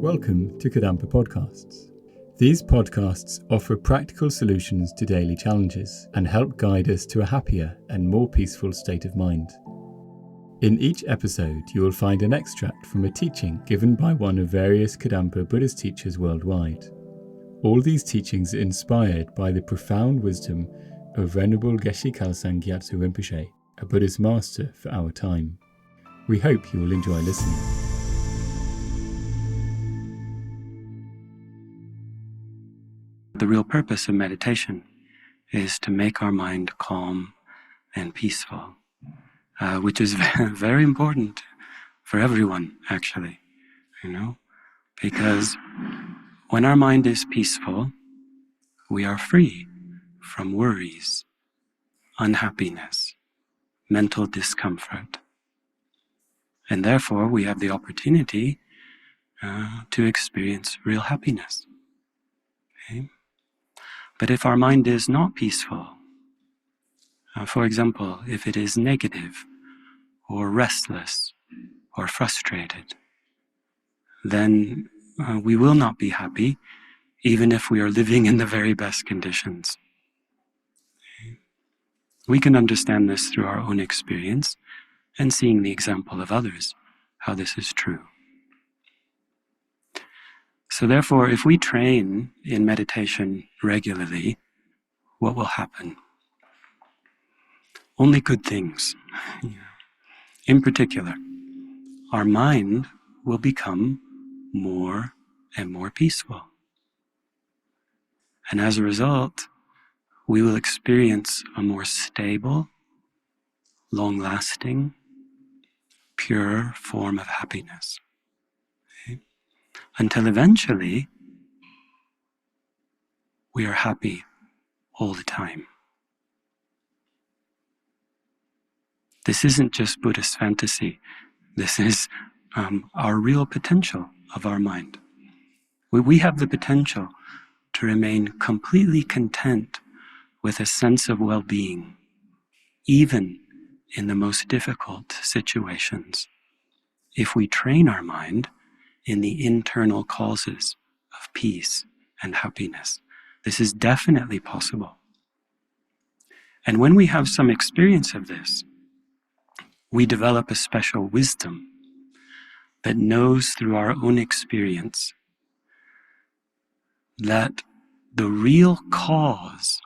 Welcome to Kadampa Podcasts. These podcasts offer practical solutions to daily challenges and help guide us to a happier and more peaceful state of mind. In each episode, you will find an extract from a teaching given by one of various Kadampa Buddhist teachers worldwide. All these teachings are inspired by the profound wisdom of Venerable Geshe Kelsang Gyatso Rinpoche, a Buddhist master for our time. We hope you will enjoy listening. The real purpose of meditation is to make our mind calm and peaceful, which is very important for everyone, actually, because when our mind is peaceful, we are free from worries, unhappiness, mental discomfort, and therefore we have the opportunity to experience real happiness. Okay? But if our mind is not peaceful, for example, if it is negative or restless or frustrated, then we will not be happy even if we are living in the very best conditions. Okay? We can understand this through our own experience and seeing the example of others, how this is true. So therefore, if we train in meditation regularly, what will happen? Only good things. In particular, our mind will become more and more peaceful. And as a result, we will experience a more stable, long-lasting, pure form of happiness. Until eventually, we are happy all the time. This isn't just Buddhist fantasy. This is our real potential of our mind. We have the potential to remain completely content with a sense of well-being, even in the most difficult situations, if we train our mind in the internal causes of peace and happiness. This is definitely possible. And when we have some experience of this, we develop a special wisdom that knows through our own experience that the real cause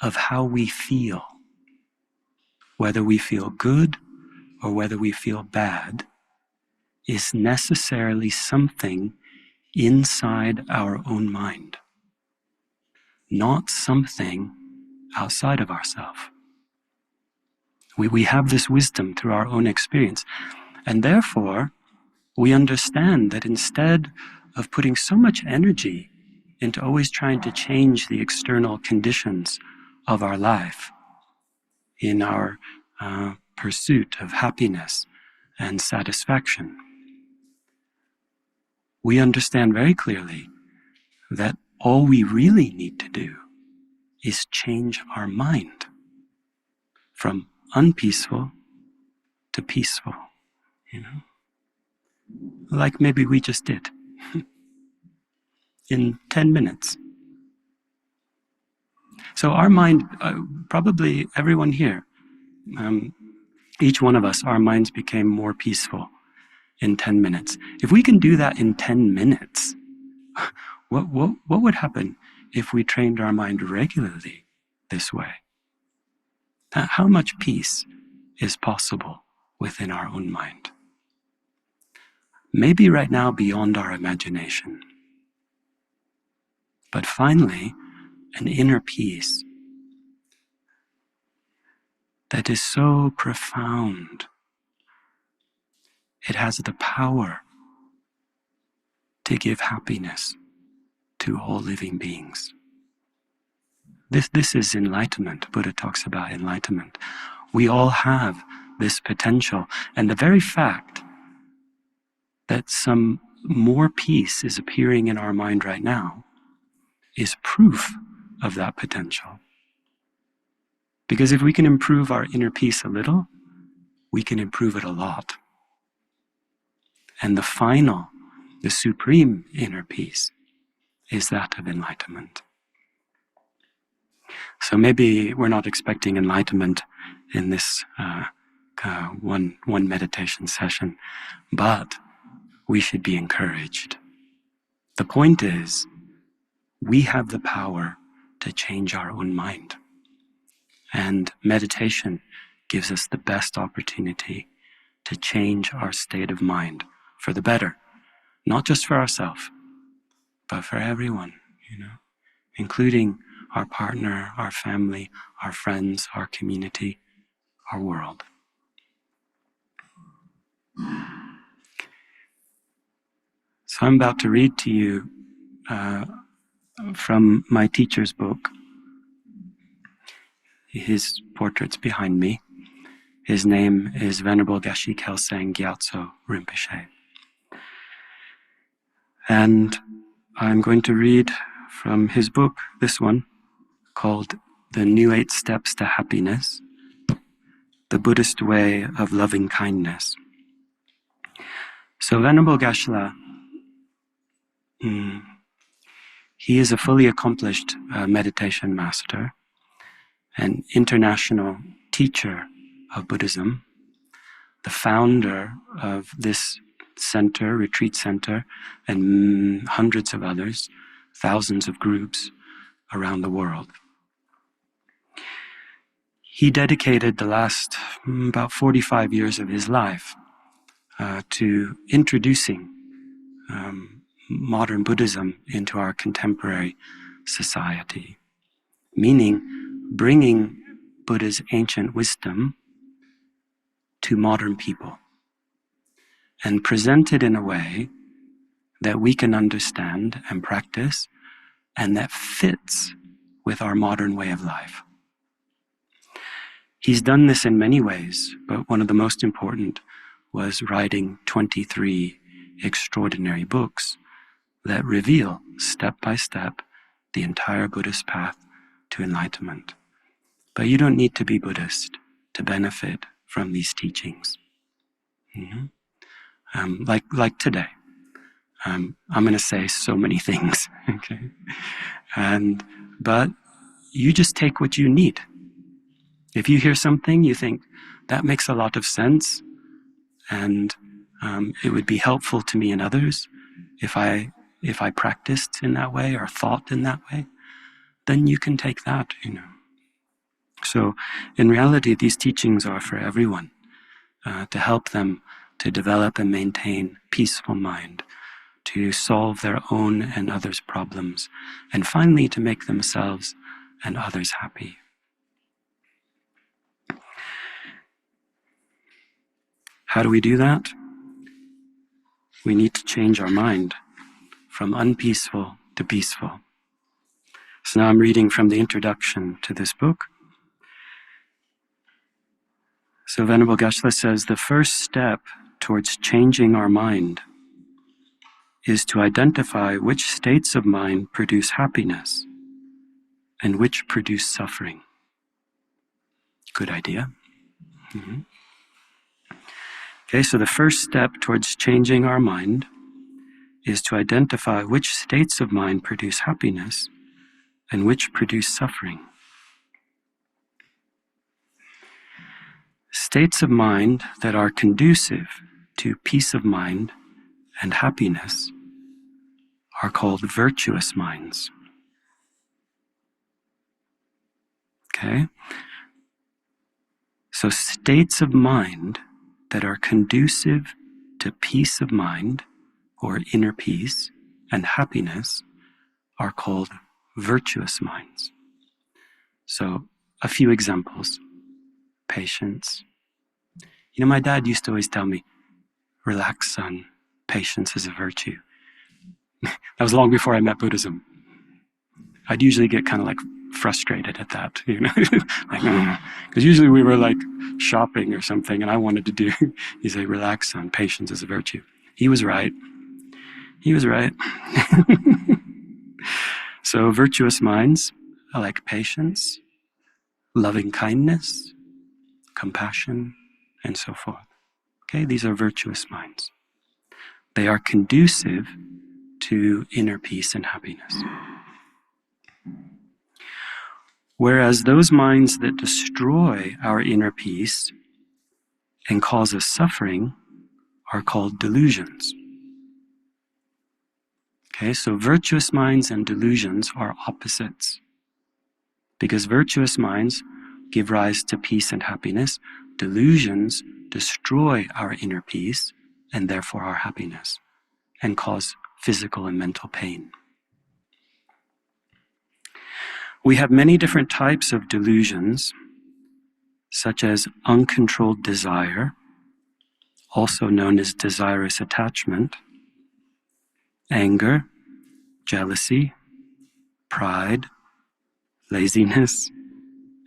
of how we feel, whether we feel good or whether we feel bad, is necessarily something inside our own mind, not something outside of ourselves. We have this wisdom through our own experience, and therefore we understand that instead of putting so much energy into always trying to change the external conditions of our life in our pursuit of happiness and satisfaction, we understand very clearly that all we really need to do is change our mind from unpeaceful to peaceful, like maybe we just did in 10 minutes. So our mind, probably everyone here, each one of us, our minds became more peaceful in 10 minutes. If we can do that in 10 minutes, what would happen if we trained our mind regularly this way? How much peace is possible within our own mind? Maybe right now beyond our imagination. But finally, an inner peace that is so profound. It has the power to give happiness to all living beings. This is enlightenment. Buddha talks about enlightenment. We all have this potential, and the very fact that some more peace is appearing in our mind right now is proof of that potential. Because if we can improve our inner peace a little, we can improve it a lot. And the final the supreme inner peace, is that of enlightenment. So maybe we're not expecting enlightenment in this one meditation session, but we should be encouraged. The point is, we have the power to change our own mind. And meditation gives us the best opportunity to change our state of mind for the better, not just for ourselves, but for everyone, including our partner, our family, our friends, our community, our world. So I'm about to read to you from my teacher's book. His portrait's behind me. His name is Venerable Geshe Kelsang Gyatso Rinpoche. And I'm going to read from his book, this one, called The New 8 Steps to Happiness, the Buddhist Way of Loving Kindness. So Venerable Geshe, he is a fully accomplished meditation master, an international teacher of Buddhism, the founder of this center, retreat center, and hundreds of others, thousands of groups around the world. He dedicated the last about 45 years of his life to introducing modern Buddhism into our contemporary society, meaning bringing Buddha's ancient wisdom to modern people and present it in a way that we can understand and practice and that fits with our modern way of life. He's done this in many ways, but one of the most important was writing 23 extraordinary books that reveal step by step the entire Buddhist path to enlightenment. But you don't need to be Buddhist to benefit from these teachings. Like today, I'm going to say so many things, okay? But you just take what you need. If you hear something you think that makes a lot of sense, and it would be helpful to me and others if I practiced in that way or thought in that way, then you can take that, So in reality, these teachings are for everyone, to help them to develop and maintain peaceful mind, to solve their own and others' problems, and finally to make themselves and others happy. How do we do that? We need to change our mind from unpeaceful to peaceful. So now I'm reading from the introduction to this book. So Venerable Geshe says, the first step towards changing our mind is to identify which states of mind produce happiness and which produce suffering. Good idea. Okay, so the first step towards changing our mind is to identify which states of mind produce happiness and which produce suffering. States of mind that are conducive to peace of mind and happiness are called virtuous minds. Okay? So states of mind that are conducive to peace of mind or inner peace and happiness are called virtuous minds. So a few examples. Patience. My dad used to always tell me, relax, son, patience is a virtue. That was long before I met Buddhism. I'd usually get kind of like frustrated at that, because usually we were like shopping or something and I wanted to do, he'd say, relax, son, patience is a virtue. He was right. So virtuous minds are like patience, loving kindness, compassion, and so forth. Okay, these are virtuous minds. They are conducive to inner peace and happiness. Whereas those minds that destroy our inner peace and cause us suffering are called delusions. Okay, so virtuous minds and delusions are opposites. Because virtuous minds give rise to peace and happiness, delusions destroy our inner peace and therefore our happiness and cause physical and mental pain. We have many different types of delusions, such as uncontrolled desire, also known as desirous attachment, anger, jealousy, pride, laziness,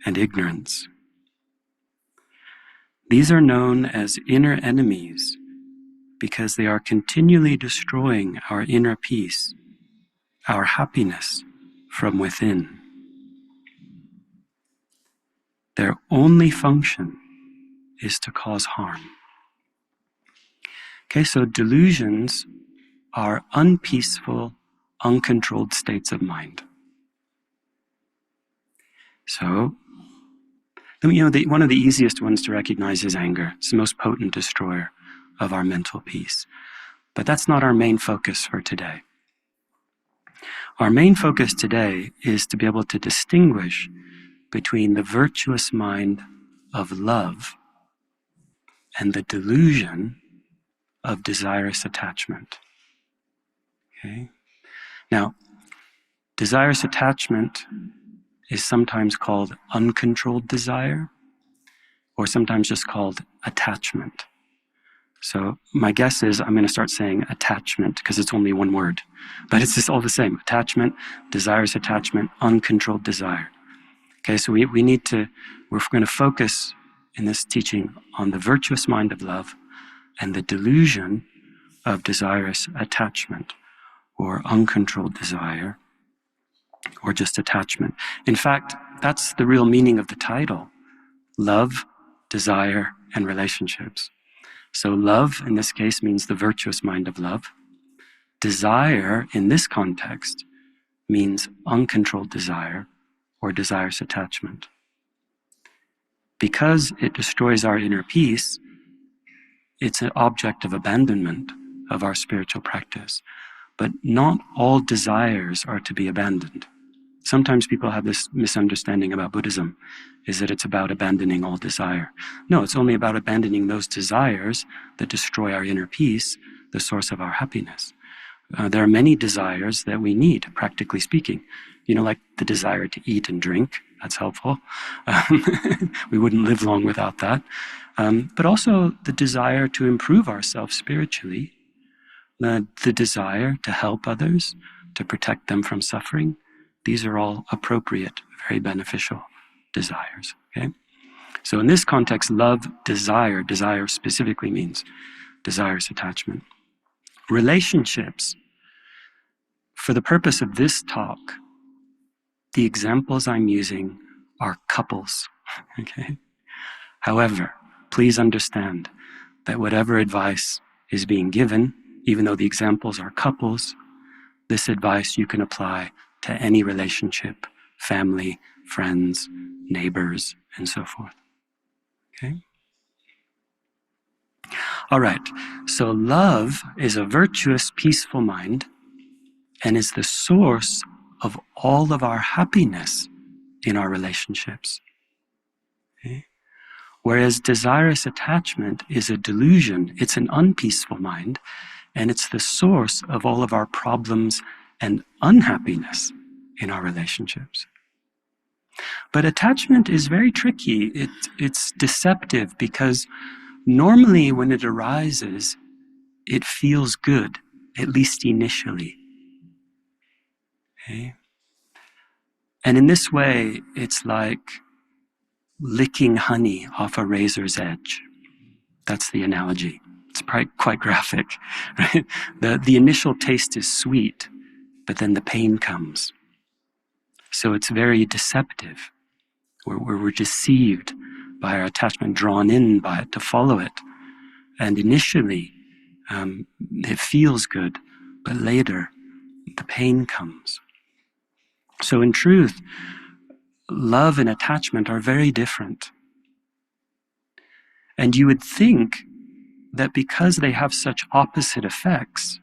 and ignorance. These are known as inner enemies because they are continually destroying our inner peace, our happiness from within. Their only function is to cause harm. Okay, so delusions are unpeaceful, uncontrolled states of mind. So, one of the easiest ones to recognize is anger. It's the most potent destroyer of our mental peace. But that's not our main focus for today. Our main focus today is to be able to distinguish between the virtuous mind of love and the delusion of desirous attachment. Okay? Now, desirous attachment is sometimes called uncontrolled desire, or sometimes just called attachment. So my guess is I'm going to start saying attachment because it's only one word, but it's just all the same. Attachment, desirous attachment, uncontrolled desire. Okay, so we're going to focus in this teaching on the virtuous mind of love and the delusion of desirous attachment or uncontrolled desire or just attachment. In fact, that's the real meaning of the title: love, desire, and relationships. So love, in this case, means the virtuous mind of love. Desire, in this context, means uncontrolled desire or desirous attachment. Because it destroys our inner peace, it's an object of abandonment of our spiritual practice. But not all desires are to be abandoned. Sometimes people have this misunderstanding about Buddhism, is that it's about abandoning all desire. No, it's only about abandoning those desires that destroy our inner peace, the source of our happiness. There are many desires that we need, practically speaking. Like the desire to eat and drink, that's helpful. We wouldn't live long without that. But also the desire to improve ourselves spiritually, the desire to help others, to protect them from suffering. These are all appropriate, very beneficial desires. Okay? So in this context, love, desire specifically means desirous attachment. Relationships. For the purpose of this talk, the examples I'm using are couples. Okay? However, please understand that whatever advice is being given, even though the examples are couples, this advice you can apply to any relationship, family, friends, neighbors, and so forth. Okay? All right, so love is a virtuous, peaceful mind and is the source of all of our happiness in our relationships. Okay? Whereas desirous attachment is a delusion, it's an unpeaceful mind, and it's the source of all of our problems and unhappiness in our relationships. But attachment is very tricky. It's deceptive because normally when it arises, it feels good, at least initially. Okay? And in this way, it's like licking honey off a razor's edge. That's the analogy. It's quite graphic, right? The initial taste is sweet, but then the pain comes. So it's very deceptive. We're deceived by our attachment, drawn in by it to follow it. And initially, It feels good, but later the pain comes. So in truth, love and attachment are very different. And you would think that because they have such opposite effects,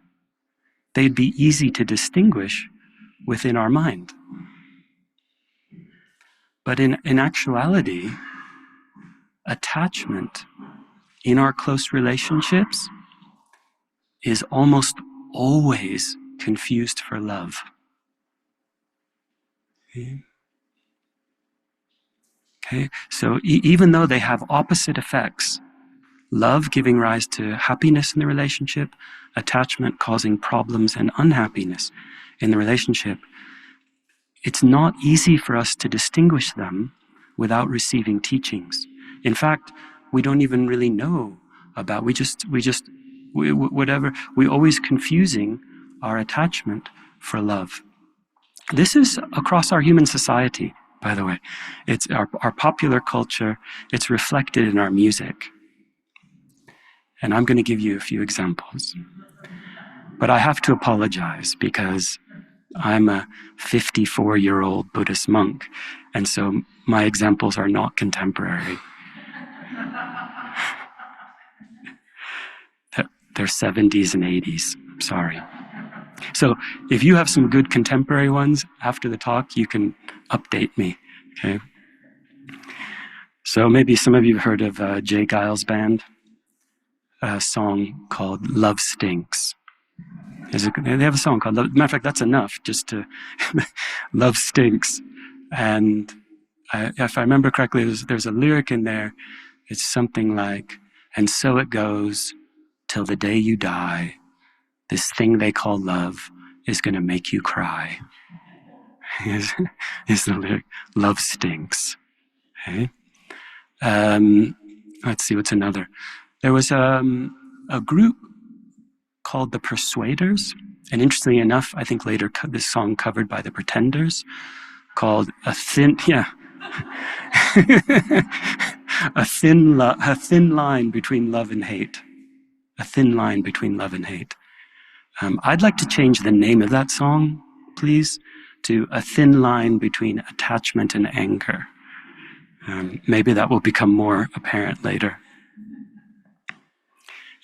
they'd be easy to distinguish within our mind. But in actuality, attachment in our close relationships is almost always confused for love. Okay? So even though they have opposite effects, love giving rise to happiness in the relationship, attachment causing problems and unhappiness in the relationship, it's not easy for us to distinguish them without receiving teachings. In fact, we don't even really know about, we always confusing our attachment for love. This is across our human society, by the way. It's our popular culture. It's reflected in our music. And I'm going to give you a few examples. But I have to apologize because I'm a 54-year-old Buddhist monk, and so my examples are not contemporary. They're 70s and 80s. Sorry. So if you have some good contemporary ones after the talk, you can update me, okay? So maybe some of you have heard of Jay Giles' band, a song called Love Stinks. They have a song called Love. Matter of fact, that's enough just to Love Stinks. And if I remember correctly, there's a lyric in there. It's something like, and so it goes till the day you die. This thing they call love is going to make you cry. Is the lyric. Love stinks. Okay? Let's see, what's another? There was a group called the Persuaders, and interestingly enough, I think later this song covered by the Pretenders, called a thin line between love and hate. A thin line between love and hate. I'd like to change the name of that song, please, to A Thin Line Between Attachment and Anger. Maybe that will become more apparent later.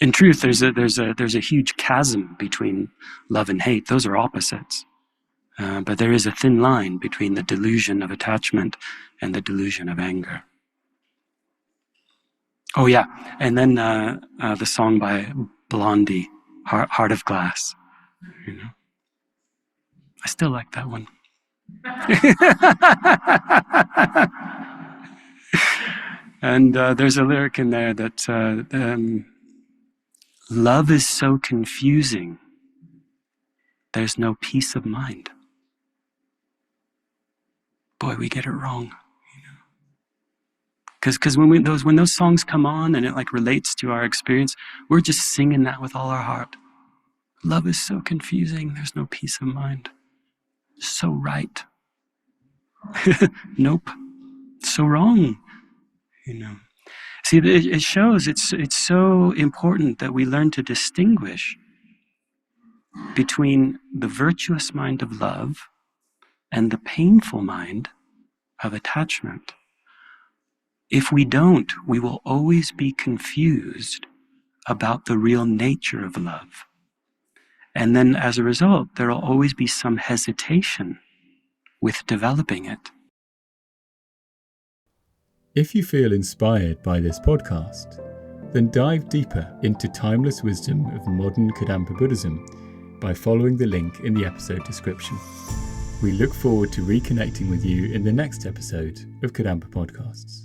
In truth, there's a huge chasm between love and hate. Those are opposites. But there is a thin line between the delusion of attachment and the delusion of anger. Oh yeah, and then the song by Blondie, Heart of Glass. You know, I still like that one. And there's a lyric in there that love is so confusing, there's no peace of mind. Boy, we get it wrong. Because when those songs come on and it like relates to our experience, we're just singing that with all our heart. Love is so confusing, there's no peace of mind. So right. Nope. So wrong. See, it shows it's so important that we learn to distinguish between the virtuous mind of love and the painful mind of attachment. If we don't, we will always be confused about the real nature of love. And then as a result, there will always be some hesitation with developing it. If you feel inspired by this podcast, then dive deeper into timeless wisdom of modern Kadampa Buddhism by following the link in the episode description. We look forward to reconnecting with you in the next episode of Kadampa Podcasts.